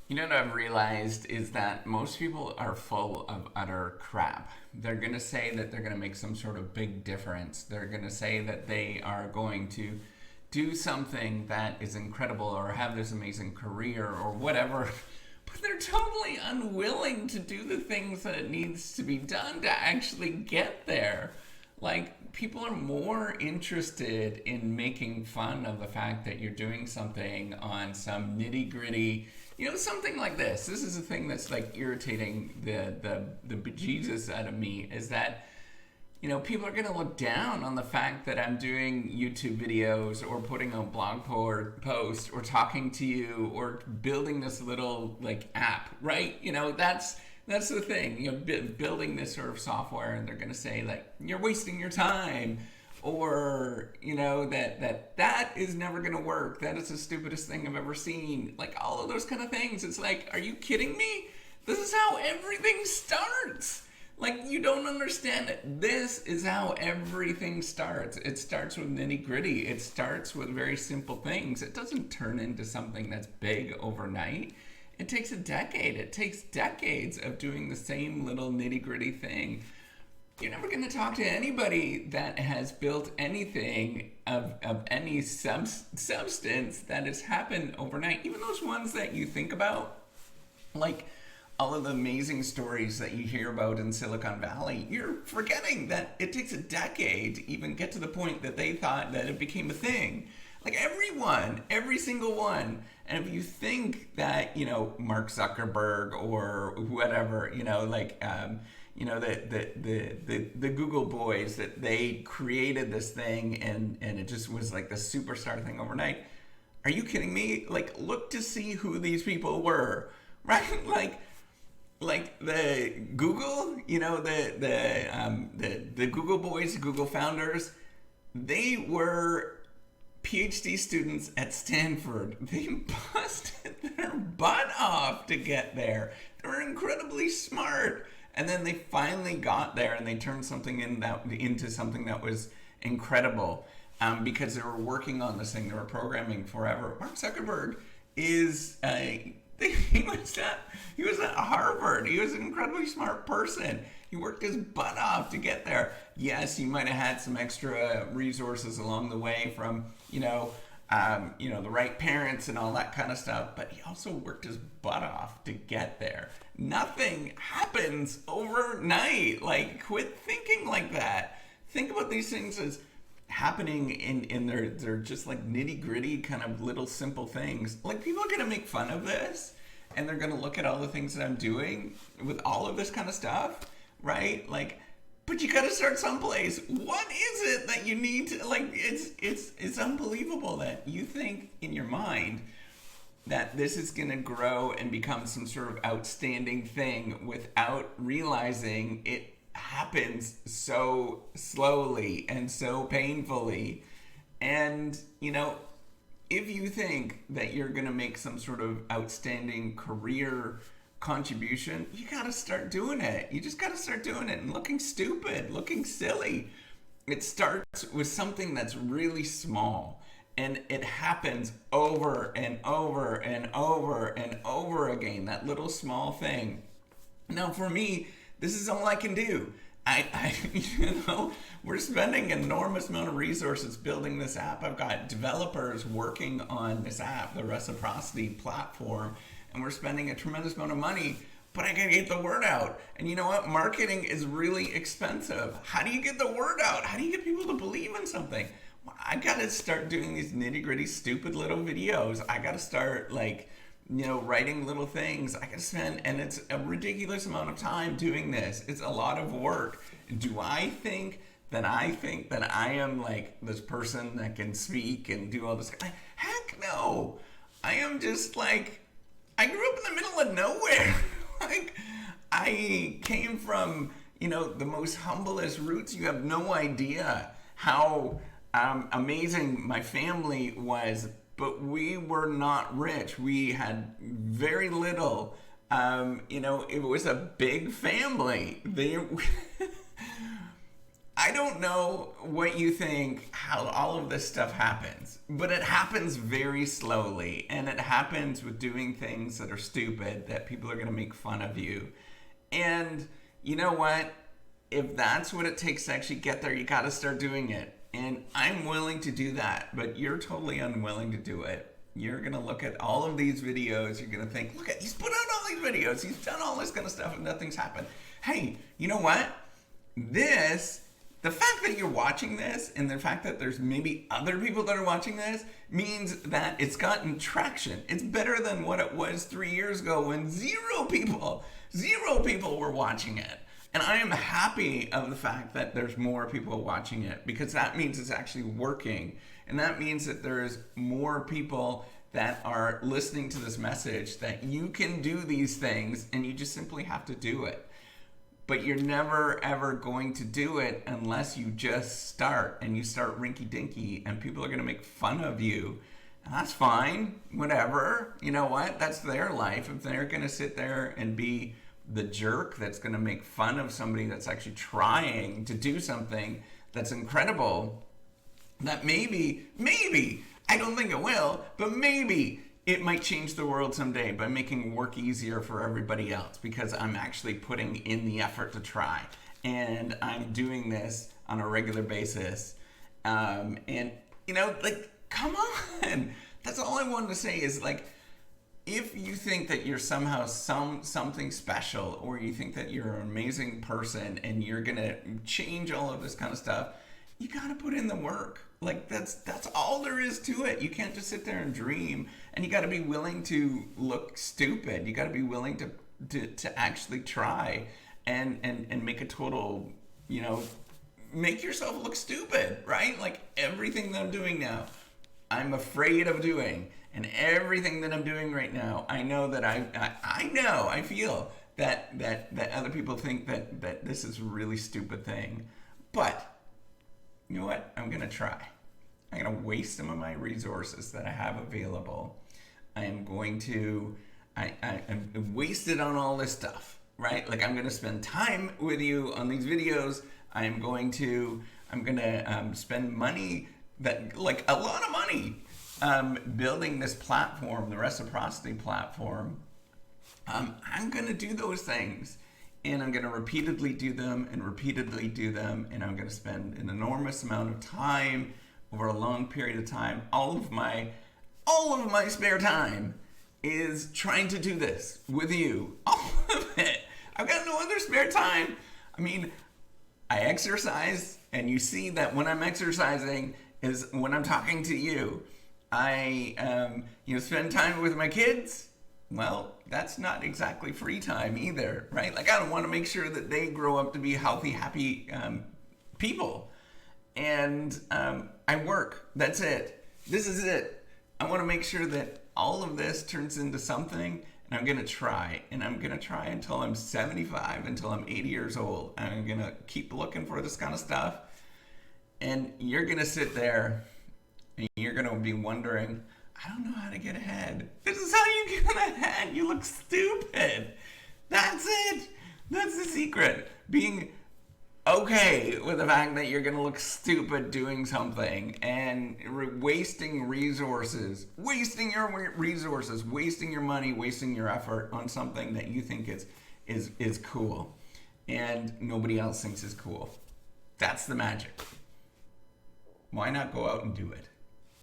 You know what I've realized is that most people are full of utter crap. They're going to say that they're going to make some sort of big difference. They're going to say that they are going to do something that is incredible or have this amazing career or whatever. But they're totally unwilling to do the things that it needs to be done to actually get there. Like, people are more interested in making fun of the fact that you're doing something on some nitty gritty, something like this. This is a thing that's like irritating the bejesus out of me, is that people are going to look down on the fact that I'm doing YouTube videos or putting a blog post or talking to you or building this little like app, right? That's the thing. Building this sort of software, and they're going to say like you're wasting your time, or that is never going to work. That is the stupidest thing I've ever seen. Like all of those kind of things. It's like, are you kidding me? This is how everything starts. Like, you don't understand it. This is how everything starts. It starts with nitty gritty. It starts with very simple things. It doesn't turn into something that's big overnight. It takes a decade. It takes decades of doing the same little nitty gritty thing. You're never going to talk to anybody that has built anything of any substance that has happened overnight. Even those ones that you think about, like all of the amazing stories that you hear about in Silicon Valley, you're forgetting that it takes a decade to even get to the point that they thought that it became a thing. Like everyone, every single one. And if you think that, Mark Zuckerberg or whatever, the Google boys, that they created this thing and it just was like the superstar thing overnight. Are you kidding me? Like, look to see who these people were, right? Like the Google, the Google boys, Google founders, they were PhD students at Stanford. They busted their butt off to get there. They were incredibly smart. And then they finally got there and they turned something into something that was incredible, because they were working on this thing. They were programming forever. Mark Zuckerberg is he was at Harvard. He was an incredibly smart person. He worked his butt off to get there. Yes, he might have had some extra resources along the way from the right parents and all that kind of stuff, but he also worked his butt off to get there. Nothing happens overnight. Like, quit thinking like that. Think about these things as happening in they're just like nitty gritty kind of little simple things. Like, people are gonna make fun of this and they're gonna look at all the things that I'm doing with all of this kind of stuff, right? Like, but you gotta start someplace. What is it that you need to, like, it's unbelievable that you think in your mind that this is gonna grow and become some sort of outstanding thing without realizing it happens so slowly and so painfully. And if you think that you're going to make some sort of outstanding career contribution, you got to start doing it. You just got to start doing it and looking stupid, looking silly. It starts with something that's really small, and it happens over and over and over and over again, that little small thing. Now, for me, this is all I can do. We're spending an enormous amount of resources building this app. I've got developers working on this app, the reciprocity platform, and we're spending a tremendous amount of money, but I gotta get the word out. And you know what? Marketing is really expensive. How do you get the word out? How do you get people to believe in something? Well, I gotta start doing these nitty gritty, stupid little videos. I gotta start writing little things. I can spend, and it's a ridiculous amount of time doing this. It's a lot of work. Do I think that I am like this person that can speak and do all this? Heck no. I am just like, I grew up in the middle of nowhere. Like, I came from, the most humblest roots. You have no idea how amazing my family was. But we were not rich. We had very little. It was a big family. I don't know what you think, how all of this stuff happens, but it happens very slowly, and it happens with doing things that are stupid, that people are going to make fun of you. And you know what? If that's what it takes to actually get there, you got to start doing it. And I'm willing to do that, but you're totally unwilling to do it. You're going to look at all of these videos, you're going to think, look at, he's put out all these videos, he's done all this kind of stuff, and nothing's happened. Hey, you know what? The fact that you're watching this and the fact that there's maybe other people that are watching this means that it's gotten traction. It's better than what it was 3 years ago when zero people were watching it. And I am happy of the fact that there's more people watching it, because that means it's actually working. And that means that there's more people that are listening to this message, that you can do these things and you just simply have to do it. But you're never ever going to do it unless you just start, and you start rinky-dinky, and people are going to make fun of you. And that's fine, whatever. You know what? That's their life. If they're going to sit there and be the jerk that's going to make fun of somebody that's actually trying to do something that's incredible, that maybe, I don't think it will, but maybe it might change the world someday by making work easier for everybody else, because I'm actually putting in the effort to try, and I'm doing this on a regular basis. And you know, like, come on. That's all I wanted to say is, like, if you think that you're somehow something special, or you think that you're an amazing person and you're gonna change all of this kind of stuff, you gotta put in the work. Like, that's all there is to it. You can't just sit there and dream, and you gotta be willing to look stupid. You gotta be willing to actually try and make a total, you know, make yourself look stupid, right? Like, everything that I'm doing now, I'm afraid of doing. And everything that I'm doing right now, I know that I feel that other people think that this is a really stupid thing. But you know what? I'm going to try. I'm going to waste some of my resources that I have available. I'm wasted on all this stuff, right? Like, I'm going to spend time with you on these videos. I'm going to spend money, that, like, a lot of money, building this platform, the reciprocity platform. I'm going to do those things, and I'm going to repeatedly do them, and I'm going to spend an enormous amount of time over a long period of time. All of my spare time is trying to do this with you. All of it. I've got no other spare time. I mean, I exercise, and you see that when I'm exercising is when I'm talking to you. I spend time with my kids. Well, that's not exactly free time either, right? Like, I don't want to make sure that they grow up to be healthy, happy people. And I work. That's it. This is it. I want to make sure that all of this turns into something, and I'm going to try. And I'm going to try until I'm 75, until I'm 80 years old. And I'm going to keep looking for this kind of stuff. And you're going to sit there, and you're going to be wondering, I don't know how to get ahead. This is how you get ahead. You look stupid. That's it. That's the secret. Being okay with the fact that you're going to look stupid doing something, and wasting resources, wasting your resources, wasting your money, wasting your effort on something that you think is cool and nobody else thinks is cool. That's the magic. Why not go out and do it?